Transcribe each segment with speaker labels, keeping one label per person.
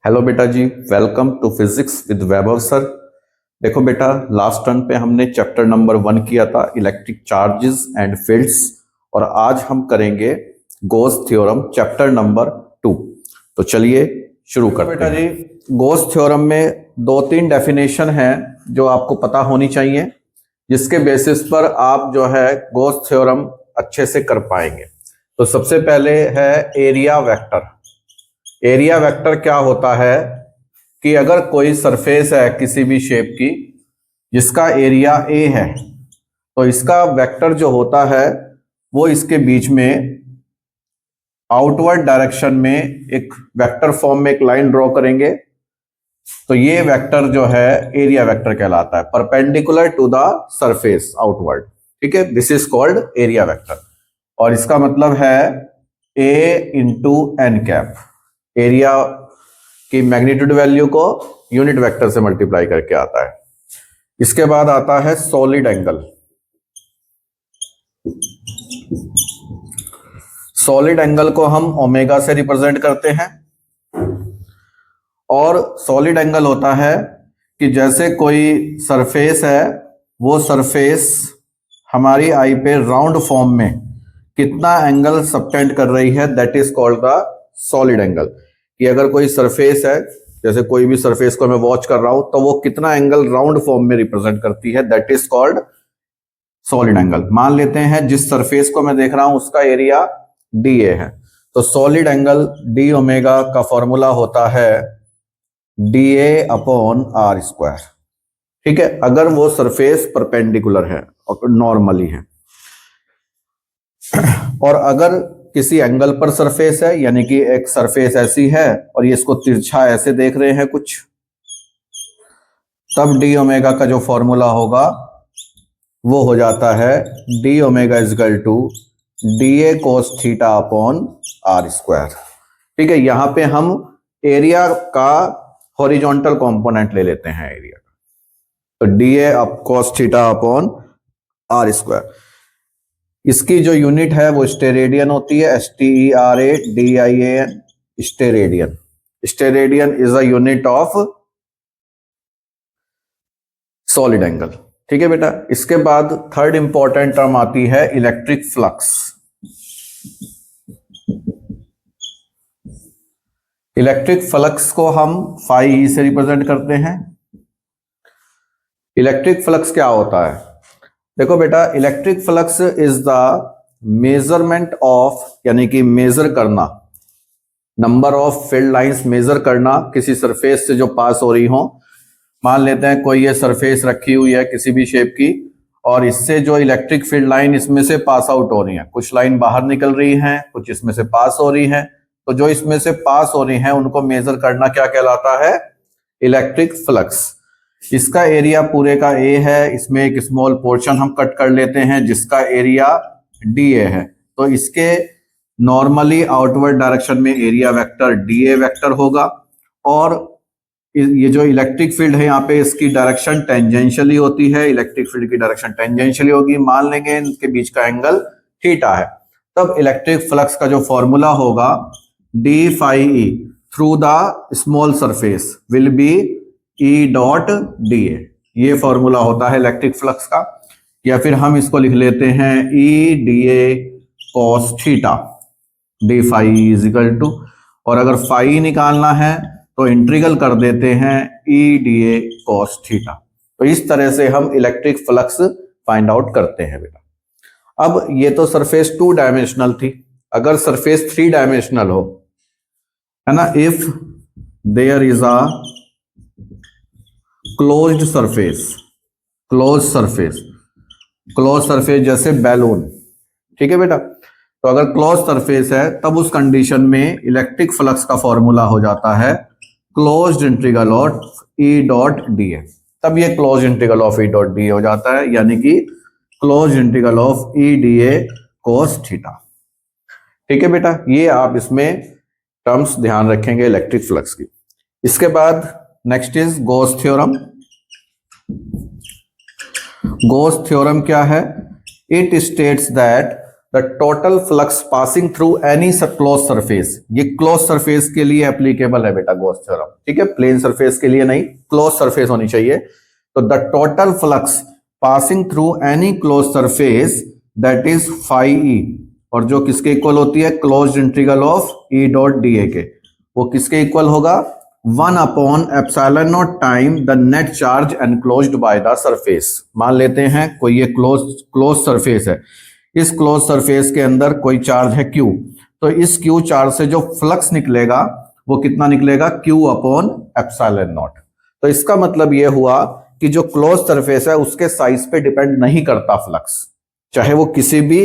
Speaker 1: Hello बेटा जी, welcome to physics with Vaibhav sir. देखो बेटा, लास्ट टर्न पे हमने चैप्टर नंबर 1 किया था, इलेक्ट्रिक चार्जेस एंड फील्ड्स, और आज हम करेंगे गोस थ्योरम चैप्टर नंबर 2। तो चलिए शुरू करते हैं। बेटा जी, गोस थ्योरम में 2-3 डेफिनेशन हैं जो आपको पता होनी चाहिए, जिसके बेसिस पर आप जो है गोस थ्योरम अच्छे से कर पाएंगे। तो सबसे पहले है एरिया वेक्टर। एरिया वेक्टर क्या होता है कि अगर कोई सरफेस है किसी भी शेप की जिसका एरिया ए है, तो इसका वेक्टर जो होता है वो इसके बीच में आउटवर्ड डायरेक्शन में एक वेक्टर फॉर्म में एक लाइन ड्रॉ करेंगे, तो ये वेक्टर जो है एरिया वेक्टर कहलाता है, perpendicular to the surface outward. ठीक है, this is called area vector, और इसका मतलब है A into n cap. Area की मैग्नीट्यूड वैल्यू को यूनिट वेक्टर से मल्टीप्लाई करके आता है। इसके बाद आता है सॉलिड एंगल। सॉलिड एंगल को हम ओमेगा से रिप्रेजेंट करते हैं, और सॉलिड एंगल होता है कि जैसे कोई सरफेस है, वो सरफेस हमारी आई पे राउंड फॉर्म में कितना एंगल सबटेंड कर रही है, that is called the solid angle. कि अगर कोई सरफेस है, जैसे कोई भी सरफेस को मैं वॉच कर रहा हूं, तो वो कितना एंगल राउंड फॉर्म में रिप्रेजेंट करती है, that is called solid angle. मान लेते हैं जिस सरफेस को मैं देख रहा हूं उसका एरिया डी ए है, तो सॉलिड एंगल डी ओमेगा का फॉर्मूला होता है d A upon are square. ठीक है, अगर वो सरफेस परपेंडिकुलर है और नॉर्मली है। और अगर किसी एंगल पर सरफेस है, यानी कि एक सरफेस ऐसी है और ये इसको तिरछा ऐसे देख रहे हैं कुछ, तब डी ओमेगा का जो फॉर्मूला होगा वो हो जाता है d omega is equal to d A cos theta upon are square. ठीक है, यहां पे हम एरिया का हॉरिजॉन्टल कंपोनेंट ले लेते हैं एरिया का, तो d A cos theta upon are square. इसकी जो यूनिट है वो स्टेरेडियन होती है, STERADIAN, steradian. Steradian is a unit of solid angle. ठीक है बेटा, इसके बाद थर्ड इंपॉर्टेंट टर्म आती है इलेक्ट्रिक फ्लक्स। इलेक्ट्रिक फ्लक्स को हम फाई ई से रिप्रेजेंट करते हैं। इलेक्ट्रिक फ्लक्स क्या होता है? देखो बेटा, electric flux is the measurement of, यानी कि मेजर करना, number of field lines measure करना किसी सरफेस से जो पास हो रही हो। मान लेते हैं कोई ये सरफेस रखी हुई है किसी भी शेप की, और इससे जो इलेक्ट्रिक फील्ड लाइन इसमें से पास आउट हो रही है, कुछ लाइन बाहर निकल रही हैं, कुछ इसमें से पास हो रही हैं, तो जो इसमें से पास हो रही हैं उनको मेजर करना क्या कहलाता है? Electric flux. इसका एरिया पूरे का ए है, इसमें एक स्मॉल पोर्शन हम कट कर लेते हैं जिसका एरिया डी ए है, तो इसके नॉर्मली आउटवर्ड डायरेक्शन में area vector D A vector होगा, और ये जो इलेक्ट्रिक फील्ड है यहाँ पे इसकी डायरेक्शन टेंजेंशियली होती है, इलेक्ट्रिक फील्ड की डायरेक्शन टेंजेंशियली होगी। मान लेंगे इनके बीच का एंगल थीटा है, तब इलेक्ट्रिक फ्लक्स का जो फॉर्मूला होगा d phi E through the small surface will be E dot d A. ये फॉर्मूला होता है इलेक्ट्रिक फ्लक्स का, या फिर हम इसको लिख लेते हैं E d A cos theta, d phi is equal to, और अगर फाई निकालना है तो इंटीग्रल कर देते हैं E d A cos theta. तो इस तरह से हम इलेक्ट्रिक फ्लक्स फाइंड आउट करते हैं बेटा। अब ये तो सरफेस 2 डायमेंशनल थी, अगर सरफेस 3 डायमेंशनल हो, है ना, if there is a closed surface, close surface, close surface जैसे बैलून। ठीक है बेटा, तो अगर क्लोज सरफेस है तब उस कंडीशन में इलेक्ट्रिक फ्लक्स का फॉर्मूला हो जाता है closed integral of E dot d ए। तब ये close integral of E dot d ए हो जाता है, यानी कि close integral of E d A cos theta. ठीक है बेटा, ये आप इसमें टर्म्स ध्यान रखेंगे इलेक्ट्रिक फ्लक्स की। इसके बाद next is Gauss theorem. Gauss theorem क्या है? It states that the total flux passing through any close surface, ये क्लोज सरफेस के लिए एप्लीकेबल है बेटा गॉस थ्योरम, ठीक है, प्लेन सरफेस के लिए नहीं, क्लोज सरफेस होनी चाहिए। तो the total flux passing through any close surface that is phi E, और जो किसके इक्वल होती है, closed integral of E dot d A के, वो किसके इक्वल होगा, 1 upon epsilon naught time the net charge enclosed by the surface. मान लेते हैं कोई ये क्लोज सरफेस है, इस क्लोज सरफेस के अंदर कोई चार्ज है Q, तो इस Q चार्ज से जो फ्लक्स निकलेगा वो कितना निकलेगा, Q अपॉन एप्सिलॉन नॉट। तो इसका मतलब ये हुआ कि जो क्लोज सरफेस है उसके साइज पे डिपेंड नहीं करता फ्लक्स, चाहे वो किसी भी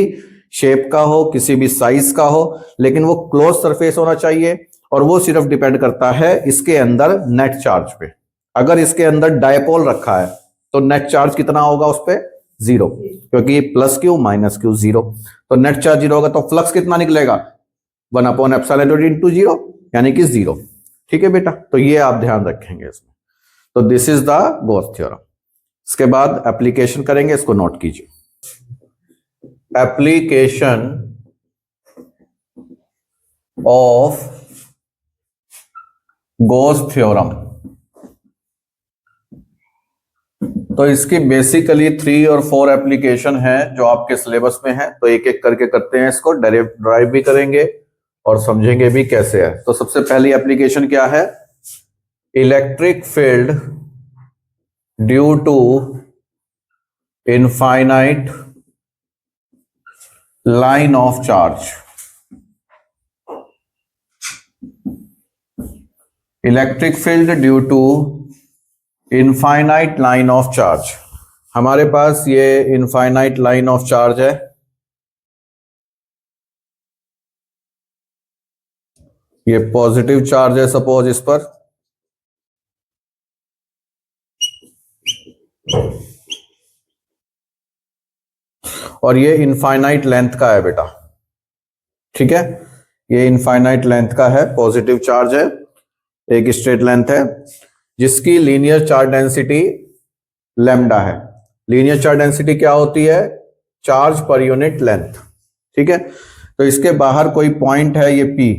Speaker 1: शेप का हो, किसी भी साइज का हो, लेकिन वो क्लोज सरफेस होना चाहिए, और वो सिर्फ डिपेंड करता है इसके अंदर नेट चार्ज पे। अगर इसके अंदर डायपोल रखा है तो नेट चार्ज कितना होगा उस पर, 0, क्योंकि प्लस क्यू माइनस क्यू 0, तो नेट चार्ज 0 होगा, तो फ्लक्स कितना निकलेगा, 1 अपॉन एप्सिलॉन नॉट इनटू 0, यानी कि 0। ठीक है बेटा, तो ये आप ध्यान रखेंगे इसमें। तो this is the Gauss theorem. इसके बाद एप्लीकेशन करेंगे, इसको नोट कीजिए। एप्लीकेशन ऑफ गॉस थ्योरम, तो इसकी बेसिकली 3 और 4 एप्लीकेशन है जो आपके सिलेबस में है, तो एक एक करके करते हैं इसको, ड्राइव भी करेंगे और समझेंगे भी कैसे है। तो सबसे पहली एप्लीकेशन क्या है, electric field due to infinite line of charge. Electric field due to infinite line of charge, हमारे पास ये इनफाइनाइट लाइन ऑफ चार्ज है, ये पॉजिटिव चार्ज है सपोज इस पर, और ये इनफाइनाइट लेंथ का है बेटा, ठीक है, ये इनफाइनाइट लेंथ का है, पॉजिटिव चार्ज है, एक स्ट्रेट लेंथ है जिसकी लीनियर चार्ज डेंसिटी लैम्डा है। लीनियर चार्ज डेंसिटी क्या होती है, चार्ज पर यूनिट लेंथ, ठीक है। तो इसके बाहर कोई पॉइंट है ये P,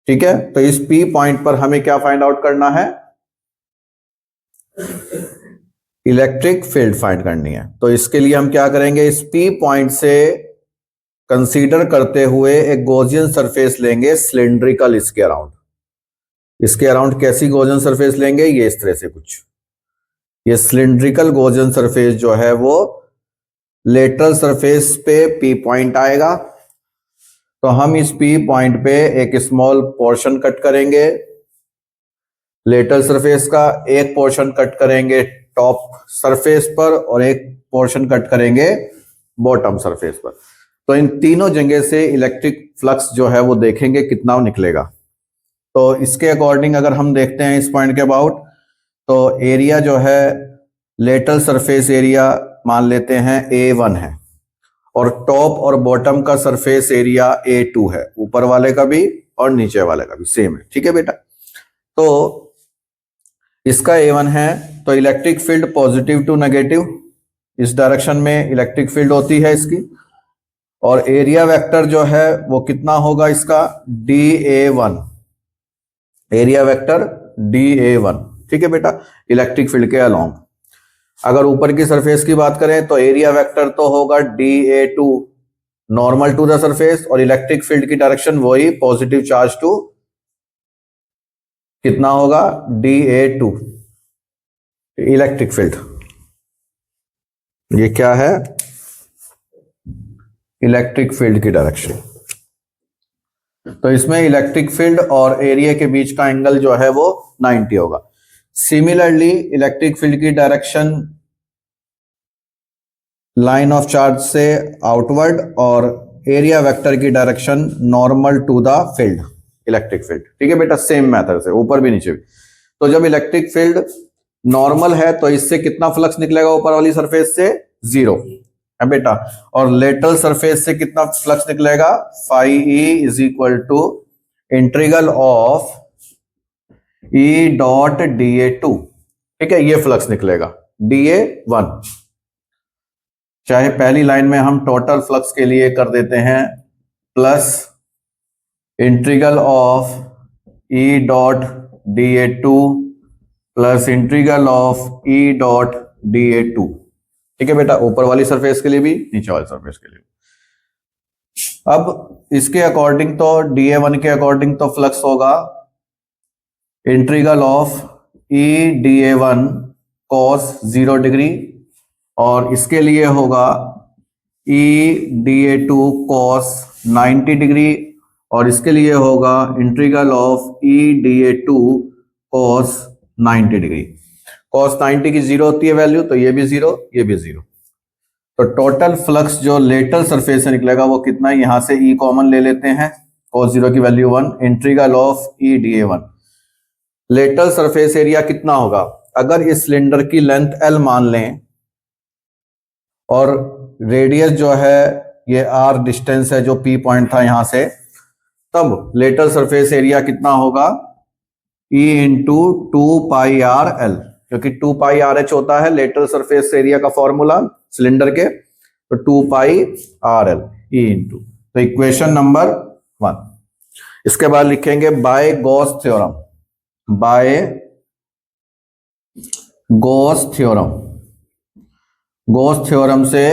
Speaker 1: ठीक है, तो इस P पॉइंट पर हमें क्या फाइंड आउट करना है, इलेक्ट्रिक फील्ड फाइंड करनी है। तो इसके लिए हम क्या करेंगे, इस P पॉइंट से कंसीडर करते हुए एक गॉसियन सरफेस लेंगे सिलिंड्रिकल, इसके अराउंड कैसी गॉसियन सरफेस लेंगे, ये इस तरह से कुछ, ये सिलिंड्रिकल गॉसियन सरफेस जो है वो लेटरल सरफेस पे P पॉइंट आएगा, तो हम इस P पॉइंट पे एक स्मॉल पोर्शन कट करेंगे लेटरल सरफेस का, एक पोर्शन कट करेंगे टॉप सरफेस पर, और एक पोर्शन कट करेंगे बॉटम सरफेस पर। तो इन तीनों जगह से इलेक्ट्रिक फ्लक्स जो है वो देखेंगे कितना निकलेगा। तो इसके अकॉर्डिंग अगर हम देखते हैं इस पॉइंट के अबाउट, तो एरिया जो है लेटरल सरफेस एरिया मान लेते हैं A1 है, और टॉप और बॉटम का सरफेस एरिया A2 है, ऊपर वाले का भी और नीचे वाले का भी सेम है, ठीक है बेटा। तो इसका A1 है, तो electric field positive to negative, इस डायरेक्शन में इलेक्ट्रिक फील्ड होती है इसकी, और एरिया वेक्टर जो है वो कितना होगा इसका, DA1, एरिया वेक्टर DA1, ठीक है बेटा, इलेक्ट्रिक फील्ड के अलोंग। अगर ऊपर की सरफेस की बात करें तो एरिया वेक्टर तो होगा DA2, normal to the surface, और इलेक्ट्रिक फील्ड की डायरेक्शन वही पॉजिटिव चार्ज टू कितना होगा, DA2, इलेक्ट्रिक फील्ड। ये क्या है, इलेक्ट्रिक फील्ड की डायरेक्शन। तो इसमें इलेक्ट्रिक फील्ड और एरिया के बीच का एंगल जो है वो 90 होगा। सिमिलरली इलेक्ट्रिक फील्ड की डायरेक्शन लाइन ऑफ चार्ज से आउटवर्ड, और एरिया वेक्टर की direction normal to the field, electric field, ठीक है बेटा, सेम मेथड से ऊपर भी नीचे भी। तो जब इलेक्ट्रिक फील्ड नॉर्मल है तो इससे कितना फ्लक्स निकलेगा, ऊपर वाली सरफेस से 0 है बेटा, और लेटरल सरफेस से कितना फ्लक्स निकलेगा, phi E is equal to integral of E dot DA2, ठीक है, ये फ्लक्स निकलेगा DA1। चाहे पहली लाइन में हम टोटल फ्लक्स के लिए कर देते हैं plus integral of E dot d A two plus integral of E dot d A two. ठीक है बेटा, ऊपर वाली सरफेस के लिए भी, नीचे वाली सरफेस के लिए। अब इसके अकॉर्डिंग तो DA1 के अकॉर्डिंग तो फ्लक्स होगा integral of E DA1 cos 0 degree, और इसके लिए होगा ई DA2 cos 90 डिग्री, और इसके लिए होगा integral of E DA2 cos 90 degree. cos 90 की 0 होती है वैल्यू, तो ये भी 0, ये भी 0। तो टोटल फ्लक्स जो लेटरल सरफेस से निकलेगा वो कितना है, यहां से ई कॉमन ले लेते हैं, cos 0 की value 1, integral of E DA1। Lateral surface area कितना होगा, अगर इस सिलेंडर की लेंथ L मान लें और रेडियस जो है ये R डिस्टेंस है जो P पॉइंट था यहां से, तब लेटरल सरफेस एरिया कितना होगा, E इंटू 2πRL, क्योंकि 2πRH होता है लेटरल सरफेस एरिया का फॉर्मूला सिलेंडर के, तो 2πRL E इंटू, तो इक्वेशन नंबर 1। इसके बाद लिखेंगे by Gauss theorem, by Gauss theorem. Gauss theorem से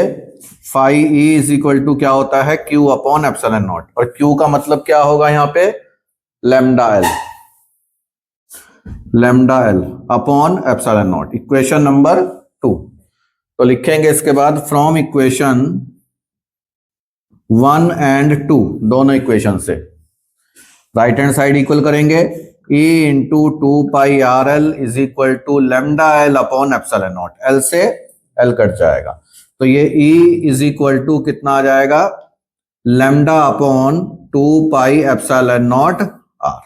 Speaker 1: phi E is equal to क्या होता है, Q अपॉन एप्सिलॉन नॉट, और Q का मतलब क्या होगा यहां पे, lambda L, lambda L upon epsilon naught, equation number 2। तो लिखेंगे इसके बाद फ्रॉम इक्वेशन 1 एंड 2, दोनों इक्वेशन से राइट हैंड साइड इक्वल करेंगे, E into 2πRL is equal to lambda L upon epsilon naught, L से एल कट जाएगा, तो ये E इज इक्वल टू कितना आ जाएगा, lambda upon 2π epsilon naught R।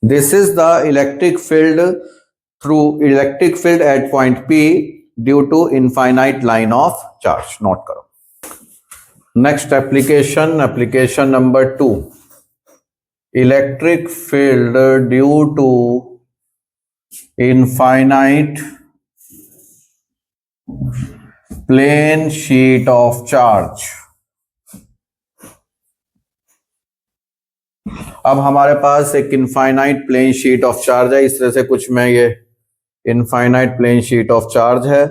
Speaker 1: This is the electric field through electric field at point P due to infinite line of charge. Note करो। Next application, application number 2, electric field due to infinite plane sheet of charge. अब हमारे पास एक infinite plane sheet of charge है, इस तरह से कुछ में ये infinite plane sheet of charge है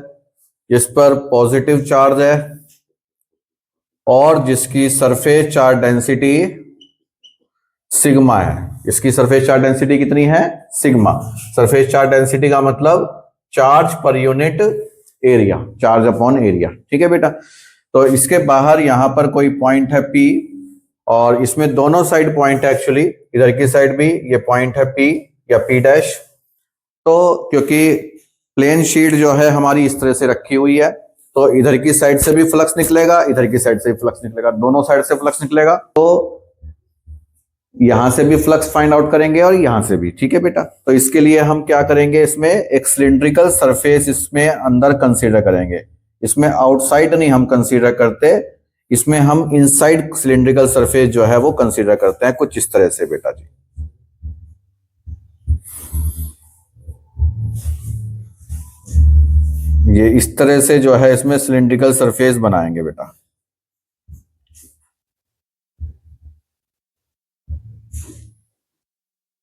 Speaker 1: जिस पर पॉजिटिव चार्ज है और जिसकी सरफेस चार्ज डेंसिटी सिग्मा है। इसकी सरफेस चार्ज डेंसिटी कितनी है, सिग्मा। सरफेस चार्ज डेंसिटी का मतलब charge per unit area, charge upon area. ठीक है बेटा, तो इसके बाहर यहां पर कोई पॉइंट है P, और इसमें दोनों साइड पॉइंट है एक्चुअली, इधर की साइड भी ये पॉइंट है P या P डैश। तो क्योंकि प्लेन शीट जो है हमारी इस तरह से रखी हुई है, तो इधर की साइड से भी फ्लक्स निकलेगा, इधर की साइड से भी फ्लक्स निकलेगा, दोनों साइड से फ्लक्स निकलेगा। तो यहां से भी फ्लक्स फाइंड आउट करेंगे और यहां से भी। ठीक है बेटा, तो इसके लिए हम क्या करेंगे, इसमें एक सिलिंड्रिकल सरफेस इसमें अंदर कंसीडर करेंगे। इसमें आउटसाइड नहीं हम कंसीडर करते, इसमें हम इनसाइड सिलिंड्रिकल सरफेस जो है वो कंसीडर करते हैं, कुछ इस तरह से बेटा जी। ये इस तरह से जो है इसमें सिलिंड्रिकल सरफेस बनाएंगे बेटा।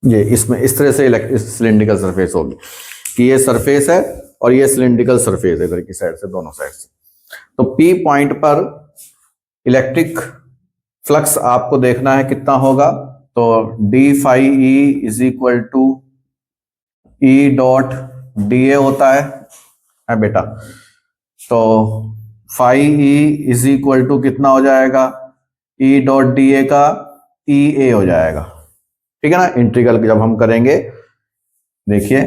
Speaker 1: ये इसमें इस तरह से सिलिंड्रिकल सरफेस होगी कि ये सरफेस है और ये सिलिंड्रिकल सरफेस है इधर की साइड से, दोनों साइड से। तो P पॉइंट पर इलेक्ट्रिक फ्लक्स आपको देखना है कितना होगा, तो d phi E is equal to E dot d A होता है बेटा। तो phi E is equal to कितना हो जाएगा, ई डॉट डी ए का ई ए हो जाएगा। ठीक है ना, इंटीग्रल जब हम करेंगे, देखिए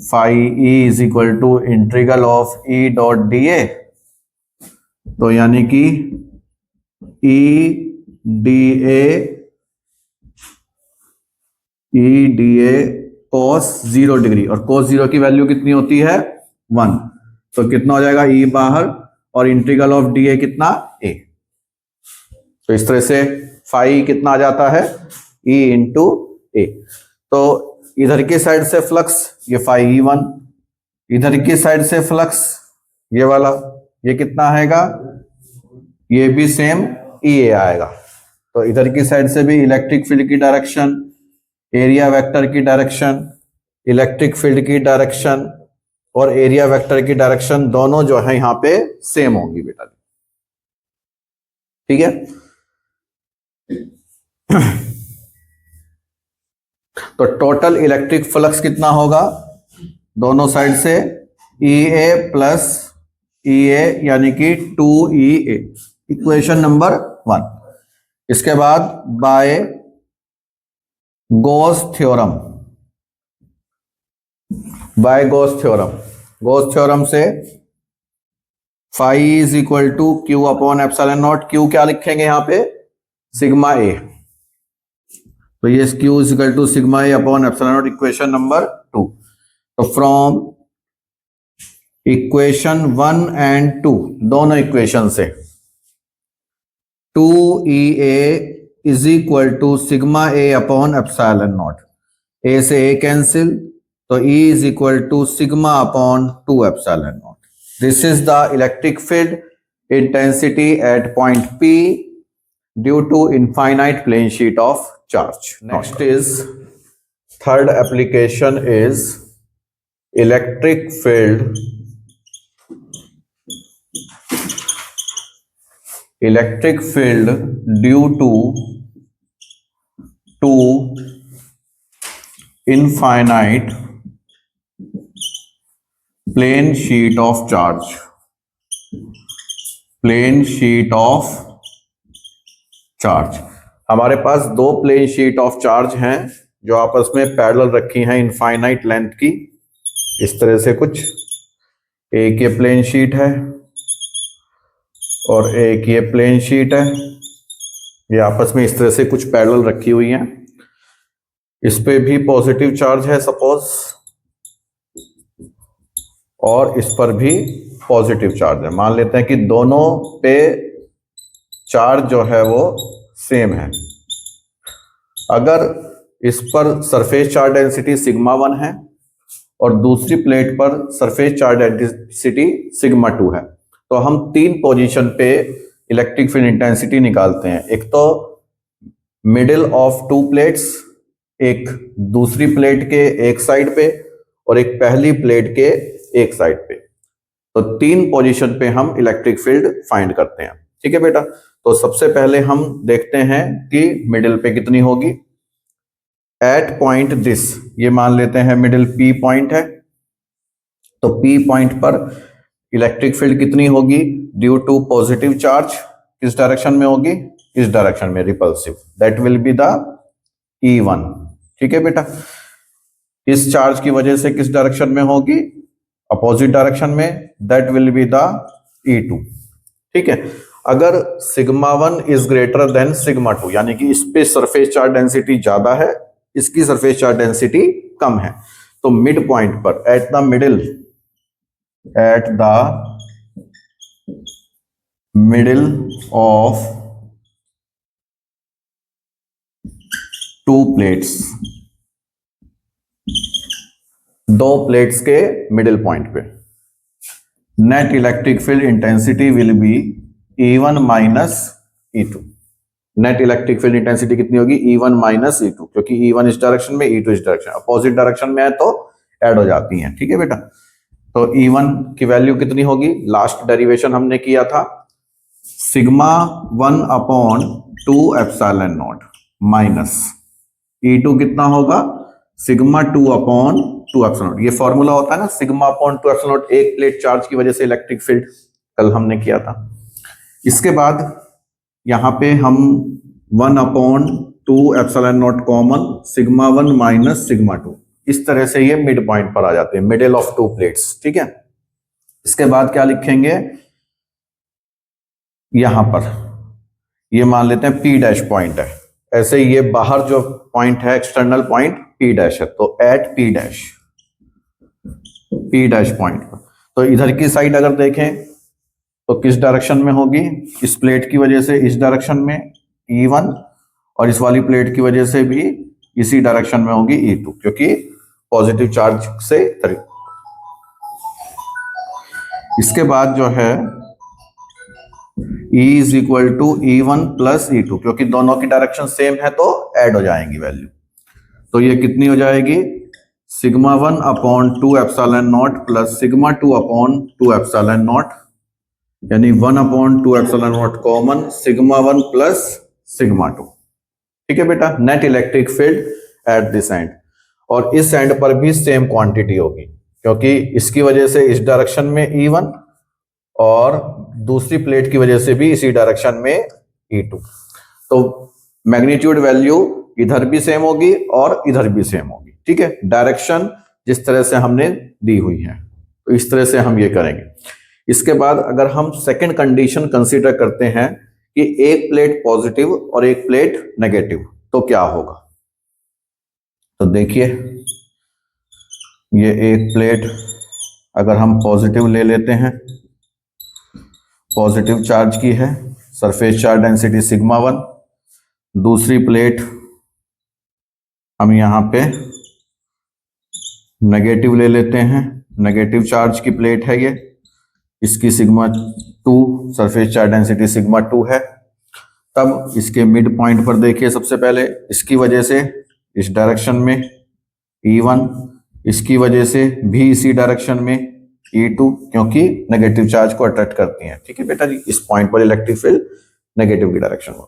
Speaker 1: phi E is equal to integral of E dot d A, तो यानी कि E d A cos 0 degree, और cos 0 की वैल्यू कितनी होती है 1, तो कितना हो जाएगा ई बाहर, और इंटीग्रल ऑफ डी ए कितना ए। तो इस तरह से फाई कितना आ जाता है, ई इंटू ए। तो इधर की साइड से फ्लक्स ये फाई E1, इधर की साइड से फ्लक्स ये वाला ये कितना आएगा, ये भी सेम ई ए आएगा। तो इधर की साइड से भी इलेक्ट्रिक फील्ड की डायरेक्शन, एरिया वेक्टर की डायरेक्शन, इलेक्ट्रिक फील्ड की डायरेक्शन और एरिया वेक्टर की डायरेक्शन दोनों जो है यहां पे सेम होगी बेटा। ठीक है। तो टोटल इलेक्ट्रिक फ्लक्स कितना होगा, दोनों साइड से ई ए प्लस ई ए यानी कि 2EA, इक्वेशन नंबर 1। इसके बाद by Gauss theorem, by Gauss theorem, Gauss theorem से phi is equal to Q upon epsilon naught. Q क्या लिखेंगे यहां पे, सिग्मा ए। तो ये Q is equal to sigma A upon epsilon naught, equation number 2। तो फ्रॉम इक्वेशन 1 एंड 2, दोनों equation से 2EA is equal to sigma A upon epsilon naught. A से ए कैंसिल, तो E is equal to sigma upon 2 epsilon naught. This is the electric field intensity at point P due to infinite plane sheet of charge. Next is third application is electric field, electric field due to infinite plane sheet of charge, plane sheet of charge. हमारे पास दो plane sheet of charge हैं जो आपस में parallel रखी हैं infinite length की, इस तरह से कुछ। एक ये प्लेन शीट है और एक ये प्लेन शीट है, ये आपस में इस तरह से कुछ पैरेलल रखी हुई हैं। इस पे भी पॉजिटिव चार्ज है सपोज, और इस पर भी पॉजिटिव चार्ज है। मान लेते हैं कि दोनों पे चार्ज जो है वो सेम है। अगर इस पर सरफेस चार्ज डेंसिटी सिग्मा 1 है और दूसरी प्लेट पर सरफेस चार्ज डेंसिटी सिग्मा 2 है, तो हम 3 पोजीशन पे इलेक्ट्रिक फील्ड इंटेंसिटी निकालते हैं। एक तो मिडिल ऑफ 2 प्लेट्स, एक दूसरी प्लेट के एक साइड पे और एक पहली प्लेट के एक साइड पे। तो 3 पोजीशन पे हम इलेक्ट्रिक फील्ड फाइंड करते हैं। ठीक है बेटा। तो सबसे पहले हम देखते हैं कि मिडिल पे कितनी होगी। एट पॉइंट दिस, ये मान लेते हैं मिडिल P पॉइंट है, तो P पॉइंट पर इलेक्ट्रिक फील्ड कितनी होगी ड्यू टू पॉजिटिव चार्ज, किस डायरेक्शन में होगी, इस डायरेक्शन में, repulsive. That will be the E1। ठीक है बेटा। इस चार्ज की वजह से किस डायरेक्शन में होगी, अपोजिट डायरेक्शन में, that will be the E2। ठीक है। अगर sigma 1 is greater than sigma 2, यानी कि इस पे सरफेस चार्ज डेंसिटी ज्यादा है, इसकी सरफेस चार्ज डेंसिटी कम है, तो मिड पॉइंट पर, at the middle, at the middle of 2 plates, 2 plates के मिडिल पॉइंट पे, net electric field intensity will be E1 minus E2। Net electric field intensity कितनी होगी, E1 माइनस E2, क्योंकि E1 इस direction में, E2 इस direction, opposite direction में है तो ऐड हो जाती हैं। ठीक है बेटा। तो E1 की वैल्यू कितनी होगी, लास्ट डेरिवेशन हमने किया था, sigma 1 upon 2 epsilon not minus E2 कितना होगा, सिग्मा 2 अपॉन 2 एप्सिलॉन नॉट। ये फॉर्मूला होता है ना, सिग्मा अपॉन 2 एप्सिलॉन नॉट, एक प्लेट चार्ज की वजह से इलेक्ट्रिक फील्ड, कल हमने किया था। इसके बाद यहां पे हम 1 upon 2 epsilon not common, sigma 1 minus sigma 2, इस तरह से ये मिड पॉइंट पर आ जाते हैं, मिडिल ऑफ 2 प्लेट्स। ठीक है। इसके बाद क्या लिखेंगे, यहां पर ये मान लेते हैं P डैश पॉइंट है, ऐसे ये बाहर जो पॉइंट है एक्सटर्नल पॉइंट P डैश है, तो एट P डैश पॉइंट पर, तो इधर की साइड अगर देखें तो किस डायरेक्शन में होगी, इस प्लेट की वजह से इस डायरेक्शन में E1, और इस वाली प्लेट की वजह से भी इसी डायरेक्शन में होगी E2, क्योंकि पॉजिटिव चार्ज से इसके बाद जो है E is equal to E1 plus E2, क्योंकि दोनों की डायरेक्शन सेम है तो ऐड हो जाएंगी वैल्यू। तो ये कितनी हो जाएगी, sigma 1 upon 2 epsilon not plus sigma 2 upon 2 epsilon not, यानी 1 upon 2 epsilon not common, sigma 1 plus sigma 2। ठीक है बेटा, net electric field at this and. और इस एंड पर भी सेम क्वांटिटी होगी, क्योंकि इसकी वजह से इस डायरेक्शन में E1 और दूसरी प्लेट की वजह से भी इसी डायरेक्शन में E2। तो मैग्नीट्यूड वैल्यू इधर भी सेम होगी और इधर भी सेम होगी। ठीक है, डायरेक्शन जिस तरह से हमने दी हुई है, तो इस तरह से हम ये करेंगे। इसके बाद अगर हम सेकंड कंडीशन कंसीडर करते हैं कि एक प्लेट पॉजिटिव और एक प्लेट नेगेटिव, तो क्या होगा। तो देखिए, ये एक प्लेट अगर हम पॉजिटिव ले लेते हैं, पॉजिटिव चार्ज की है, सरफेस चार्ज डेंसिटी सिग्मा 1। दूसरी प्लेट हम यहां पे नेगेटिव ले लेते हैं, नेगेटिव चार्ज की प्लेट है ये, इसकी sigma 2, surface charge density sigma 2 है। तब इसके मिड पॉइंट पर देखिए, सबसे पहले इसकी वजह से इस डायरेक्शन में E1, इसकी वजह से भी इसी डायरेक्शन में E2, क्योंकि नेगेटिव चार्ज को अट्रैक्ट करती हैं। ठीक है बेटा जी, इस पॉइंट पर इलेक्ट्रिक फील्ड नेगेटिव की डायरेक्शन में।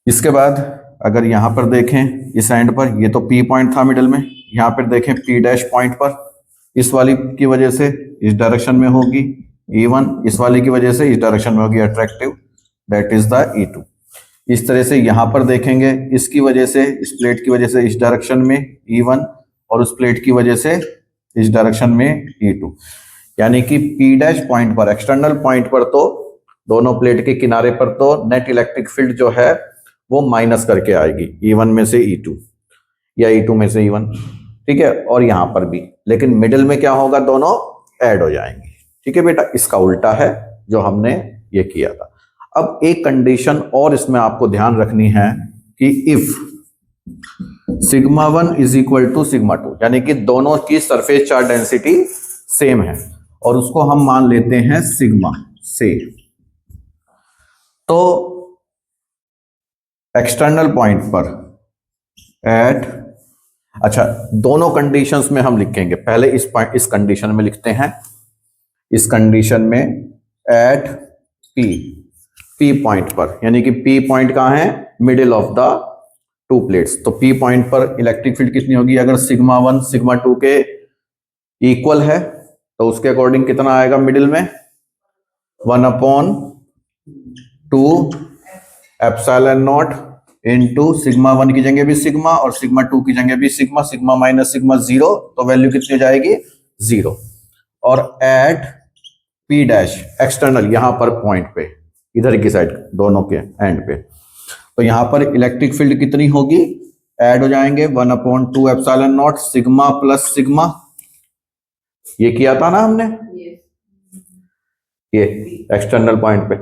Speaker 1: इसके बाद अगर यहां पर देखें इस एंड पर, ये तो P पॉइंट था मिडिल में, यहां पर देखें P डैश पॉइंट पर, इस वाली की वजह से इस डायरेक्शन में होगी E1, इस वाली की वजह से इस डायरेक्शन में होगी attractive, that is the E2। इस तरह से यहां पर देखेंगे, इसकी वजह से, इस प्लेट की वजह से इस डायरेक्शन में E1 और उस प्लेट की वजह से इस डायरेक्शन में E2, यानी कि P डैश पॉइंट पर, एक्सटर्नल पॉइंट पर, तो दोनों प्लेट के किनारे पर तो नेट इलेक्ट्रिक फील्ड जो है वो माइनस करके आएगी, E1 में से E2 या E2 में से E1। ठीक है, और यहां पर भी, लेकिन मिडिल में क्या होगा, दोनों ऐड हो जाएंगे। ठीक है बेटा, इसका उल्टा है जो हमने ये किया था। अब एक कंडीशन और इसमें आपको ध्यान रखनी है कि if sigma 1 is equal to sigma 2, यानी कि दोनों की सरफेस चार्ज डेंसिटी सेम है और उसको हम मान लेते हैं सिग्मा से, तो एक्सटर्नल पॉइंट पर एट, अच्छा दोनों कंडीशंस में हम लिखेंगे, पहले इस कंडीशन में लिखते हैं, इस कंडीशन में एट P पॉइंट पर, यानी कि P पॉइंट कहां है, middle of the two plates. तो P पॉइंट पर इलेक्ट्रिक फील्ड कितनी होगी, अगर सिग्मा 1 सिग्मा 2 के इक्वल है तो उसके अकॉर्डिंग कितना आएगा मिडिल में, 1 upon 2 epsilon not into sigma 1 की जगह भी सिग्मा और सिग्मा 2 की जगह भी सिग्मा, सिग्मा माइनस सिग्मा 0, तो वैल्यू कितनी हो जाएगी 0। और एट P डैश एक्सटर्नल, यहां पर पॉइंट पे, इधर की साइड दोनों के एंड पे, तो यहां पर इलेक्ट्रिक फील्ड कितनी होगी, ऐड हो जाएंगे 1 upon 2 epsilon not sigma plus sigma, ये किया था ना हमने, ये एक्सटर्नल पॉइंट पे,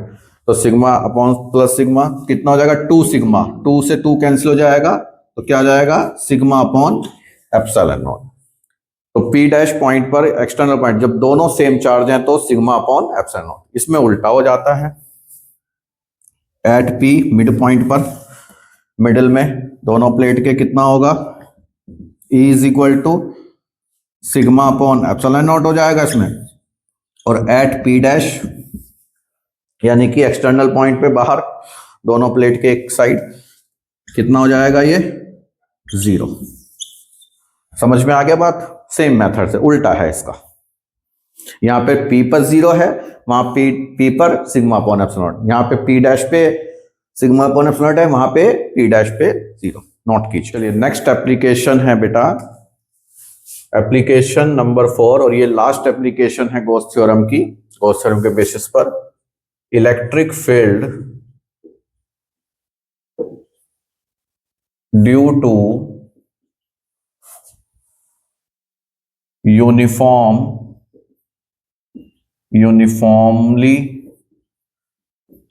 Speaker 1: तो सिग्मा अपॉन प्लस सिग्मा कितना हो जाएगा, 2 सिग्मा, 2 से 2 कैंसिल हो जाएगा, तो क्या आ जाएगा सिग्मा अपॉन एप्सिलॉन नॉट। तो P डैश पॉइंट पर एक्सटर्नल पॉइंट जब दोनों सेम चार्ज हैं तो सिग्मा अपॉन एप्सिलॉन नॉट, इसमें उल्टा हो जाता है, एट P मिड पॉइंट पर, मिडिल में दोनों प्लेट के कितना होगा, E is equal to sigma upon epsilon naught हो जाएगा इसमें, और एट P डैश यानी कि एक्सटर्नल पॉइंट पे बाहर दोनों प्लेट के एक साइड कितना हो जाएगा, ये 0। समझ में आ गया बात, सेम मेथड से उल्टा है इसका, यहां पे P पर 0 है, वहां P पर सिग्मा अपॉन एप्सिलॉन नॉट, यहां पे P डैश पे सिग्मा अपॉन एप्सिलॉन नॉट है, वहां पे P डैश पे 0 नॉट कीजिए। चलिए नेक्स्ट एप्लीकेशन है बेटा, एप्लीकेशन नंबर 4, और ये लास्ट एप्लीकेशन है गॉस थ्योरम की, गॉस थ्योरम के बेसिस पर electric field due to uniformly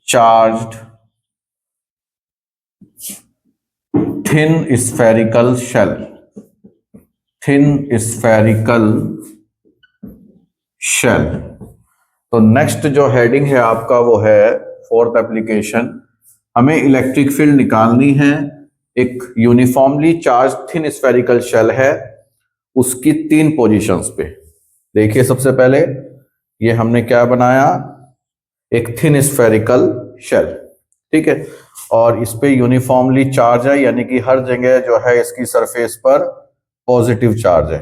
Speaker 1: charged thin spherical shell, तो नेक्स्ट जो हेडिंग है आपका वो है फोर्थ एप्लीकेशन, हमें इलेक्ट्रिक फील्ड निकालनी है। एक uniformly charge thin spherical shell है, उसकी 3 पोजीशंस पे। देखिए सबसे पहले ये हमने क्या बनाया, एक थिन स्फेरिकल शेल, ठीक है, और इस पे यूनिफॉर्मली चार्ज है, यानी कि हर जगह जो है इसकी सरफेस पर पॉजिटिव चार्ज है।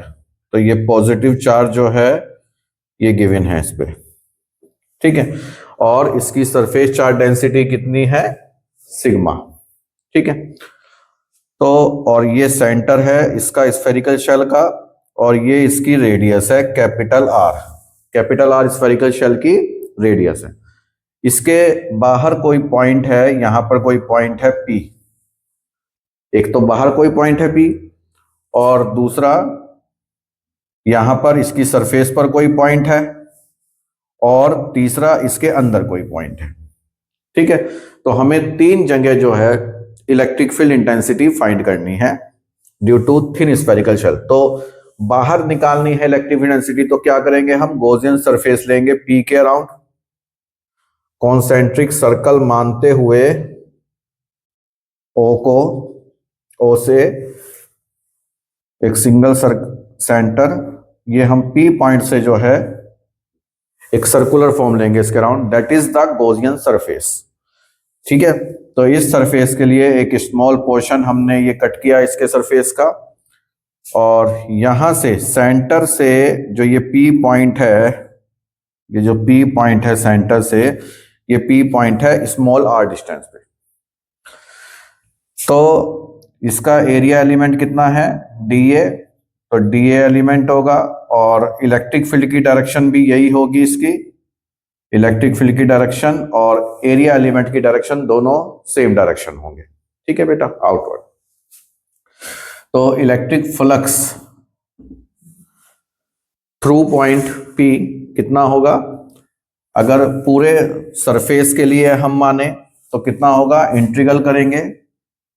Speaker 1: तो ये पॉजिटिव चार्ज जो है ये गिवन है इस पे, ठीक है, और इसकी सरफेस चार्ज डेंसिटी कितनी है, सिग्मा, ठीक है। तो और ये सेंटर है इसका स्फेरिकल शेल का, और ये इसकी रेडियस है capital R. Capital R spherical shell की रेडियस है। इसके बाहर कोई पॉइंट है, यहां पर कोई पॉइंट है पी। एक तो बाहर कोई पॉइंट है पी, और दूसरा यहां पर इसकी सरफेस पर कोई पॉइंट है, और तीसरा इसके अंदर कोई पॉइंट है, ठीक है। तो हमें 3 जगह जो है इलेक्ट्रिक फील्ड इंटेंसिटी फाइंड करनी है due to thin spherical shell. तो बाहर निकालनी है इलेक्ट्रिक फील्ड इंटेंसिटी, तो क्या करेंगे हम, गॉसियन सरफेस लेंगे पी के अराउंड, कॉन्सेंट्रिक सर्कल मानते हुए ओ को, ओ से एक सिंगल सेंटर, ये हम पी पॉइंट से जो है एक सर्कुलर फॉर्म लेंगे इसके around, that is the Gaussian surface, ठीक है। तो इस सरफेस के लिए एक स्मॉल पोर्शन हमने ये कट किया इसके सरफेस का, और यहां से सेंटर से जो ये पी पॉइंट है, ये जो पी पॉइंट है सेंटर से, ये पी पॉइंट है स्मॉल आर डिस्टेंस पे। तो इसका एरिया एलिमेंट कितना है, डीए, तो डीए एलिमेंट होगा, और इलेक्ट्रिक फील्ड की डायरेक्शन भी यही होगी इसकी, इलेक्ट्रिक फील्ड की डायरेक्शन और एरिया एलिमेंट की डायरेक्शन दोनों सेम डायरेक्शन होंगे, ठीक है बेटा, आउटवर्ड। तो electric flux through point P कितना होगा, अगर पूरे सरफेस के लिए हम माने तो कितना होगा, इंटीग्रल करेंगे,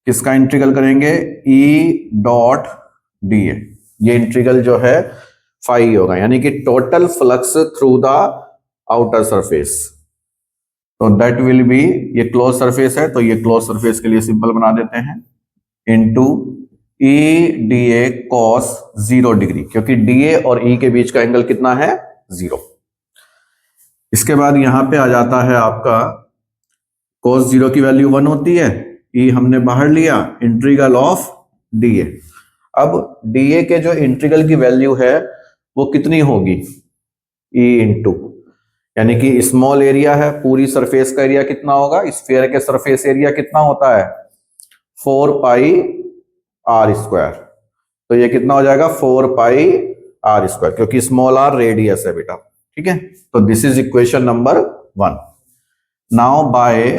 Speaker 1: किसका इंटीग्रल करेंगे, ई डॉट डी ए, ये इंटीग्रल जो है फाई होगा, यानी कि total flux through the outer surface. तो दैट विल बी, ये क्लोज सरफेस है तो ये क्लोज सरफेस के लिए सिंपल बना देते हैं, into E d A cos 0 degree, क्योंकि डी ए और ई के बीच का एंगल कितना है, 0। इसके बाद यहां पे आ जाता है आपका cos 0 की वैल्यू 1 होती है, ई हमने बाहर लिया, इंटीग्रल ऑफ डी ए। अब डी ए के जो इंटीग्रल की वैल्यू है वो कितनी होगी, ई इंटू, यानी कि स्मॉल एरिया है, पूरी सरफेस का एरिया कितना होगा, स्फीयर के सरफेस एरिया कितना होता है, 4 पाई आर स्क्वायर। तो ये कितना हो जाएगा, 4 पाई आर स्क्वायर, क्योंकि स्मॉल आर रेडियस है बेटा, ठीक है। तो this is equation number 1। Now by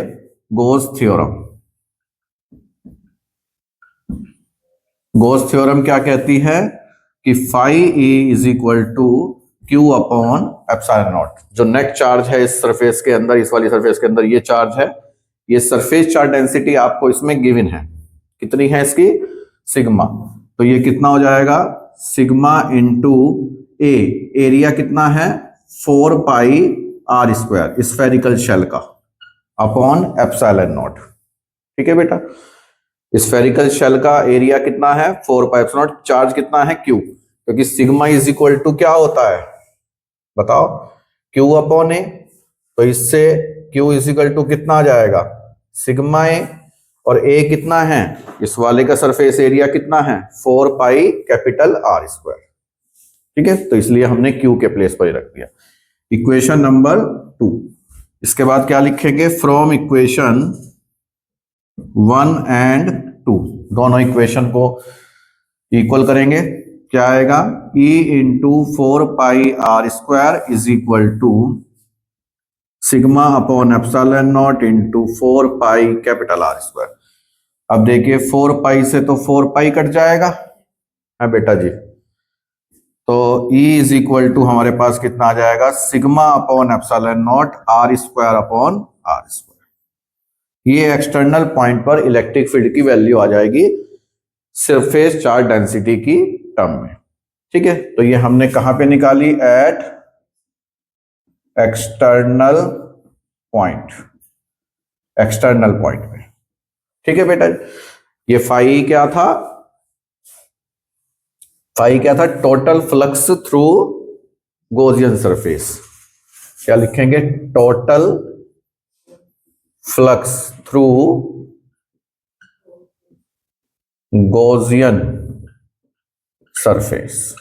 Speaker 1: Gauss theorem, Gauss theorem क्या कहती है कि phi E is equal to Q upon epsilon naught. जो नेट चार्ज है इस सरफेस के अंदर, इस वाली सरफेस के अंदर ये चार्ज है, ये सरफेस चार्ज डेंसिटी आपको इसमें गिवन है, कितनी है इसकी, सिग्मा। तो ये कितना हो जाएगा, सिग्मा इंटू ए, एरिया कितना है 4 pi R square spherical shell का, अपॉन एप्सिलॉन नॉट, ठीक है बेटा। स्फेरिकल शेल का एरिया कितना है 4 पाई एप्सिलॉन नॉट, चार्ज कितना है क्यू, क्योंकि सिग्मा इज इक्वल टू क्या होता है बताओ, क्यू अपॉन ए। तो इससे क्यू इज इक्वल टू कितना आ जाएगा, सिग्मा ए, और ए कितना है, इस वाले का सरफेस एरिया कितना है 4 पाई कैपिटल आर स्क्वायर, ठीक है। तो इसलिए हमने क्यू के प्लेस पर ही रख दिया। Equation number 2। इसके बाद क्या लिखेंगे, फ्रॉम इक्वेशन 1 एंड 2, दोनों इक्वेशन को इक्वल करेंगे, क्या आएगा, E into 4 pi R square is equal to sigma upon epsilon naught into 4 pi capital R square. अब देखिए 4 पाई से तो 4 पाई कट जाएगा, है बेटा जी। तो E इज इक्वल टू हमारे पास कितना आ जाएगा, sigma upon epsilon naught R square upon are square. ये एक्सटर्नल पॉइंट पर इलेक्ट्रिक फील्ड की वैल्यू आ जाएगी सरफेस चार्ज डेंसिटी की टर्म में, ठीक है। तो ये हमने कहां पे निकाली, at external point, external point पे। ठीक है बेटा, ये फाई क्या था, फाई क्या था, total flux through Gaussian surface. क्या लिखेंगे, total flux through Gaussian surface.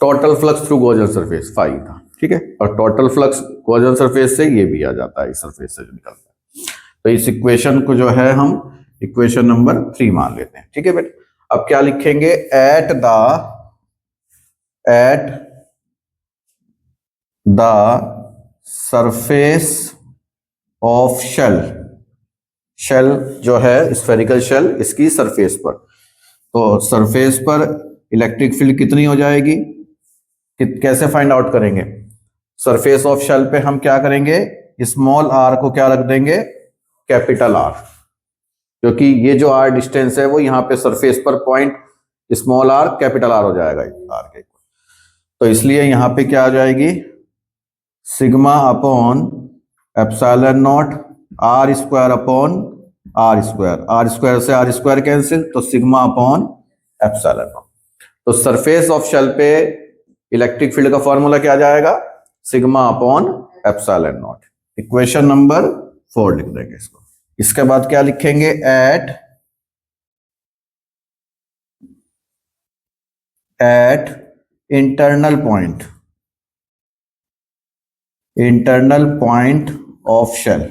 Speaker 1: Total flux through Gaussian surface phi था। ठीक है, और टोटल फ्लक्स गॉसियन सरफेस से ये भी आ जाता है, इस सरफेस से जो निकलता है। तो इस इक्वेशन को जो है हम इक्वेशन नंबर 3 मान लेते हैं। ठीक है बेटा, अब क्या लिखेंगे, at the surface of shell, shell जो है स्फेरिकल शेल, इसकी सरफेस पर, तो सरफेस पर इलेक्ट्रिक फील्ड कितनी हो जाएगी, कैसे फाइंड आउट करेंगे। सरफेस ऑफ शेल पे हम क्या करेंगे, स्मॉल आर को क्या रख देंगे, कैपिटल आर, क्योंकि ये जो आर डिस्टेंस है वो यहाँ पे सरफेस पर point small are capital are हो जाएगा आर के, तो इसलिए यहाँ पे क्या आ जाएगी, sigma upon epsilon naught R square upon are square, R square से आर स्क्वायर कैंसिल, तो सिग्मा अपॉन एप्सिलॉन नॉट। तो सरफेस ऑफ शेल पे इलेक्ट्रिक फील्ड का फॉर्मूला क्या आ जाएगा, sigma upon epsilon naught. Equation number 4 लिख देंगे इसको। इसके बाद क्या लिखेंगे, at internal point of shell,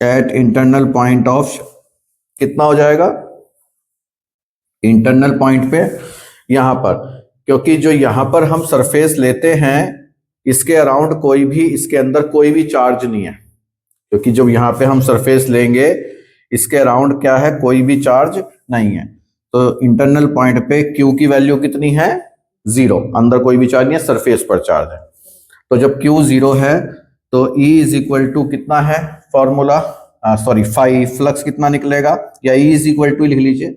Speaker 1: at internal point of, कितना हो जाएगा इंटरनल पॉइंट पे, यहां पर, क्योंकि जो यहां पर हम सरफेस लेते हैं इसके अराउंड कोई भी, इसके अंदर कोई भी चार्ज नहीं है, क्योंकि जब यहां पे हम सरफेस लेंगे इसके अराउंड क्या है, कोई भी चार्ज नहीं है। तो इंटरनल पॉइंट पे Q की वैल्यू कितनी है, 0, अंदर कोई भी चार्ज नहीं है, सरफेस पर चार्ज है। तो जब Q 0 है तो E इज इक्वल टू कितना है फॉर्मूला, सॉरी फाई फ्लक्स कितना निकलेगा, या E इज इक्वल टू लिख लीजिए,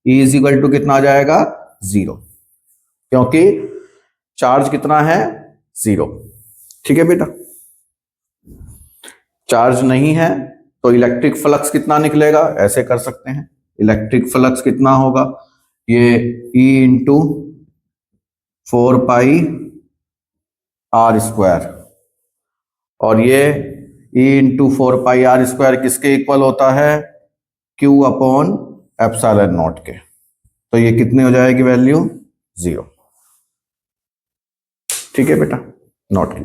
Speaker 1: E इज इक्वल टू कितना आ जाएगा 0, क्योंकि चार्ज कितना है 0। ठीक है बेटा, चार्ज नहीं है तो इलेक्ट्रिक फ्लक्स कितना निकलेगा, ऐसे कर सकते हैं, इलेक्ट्रिक फ्लक्स कितना होगा, ये E into 4 pi R square, और ये E into 4 pi R square किसके इक्वल होता है, Q अपॉन एप्सिलॉन नॉट के। तो ये कितनी हो जाएगी वैल्यू 0। ठीक है बेटा, नोट की।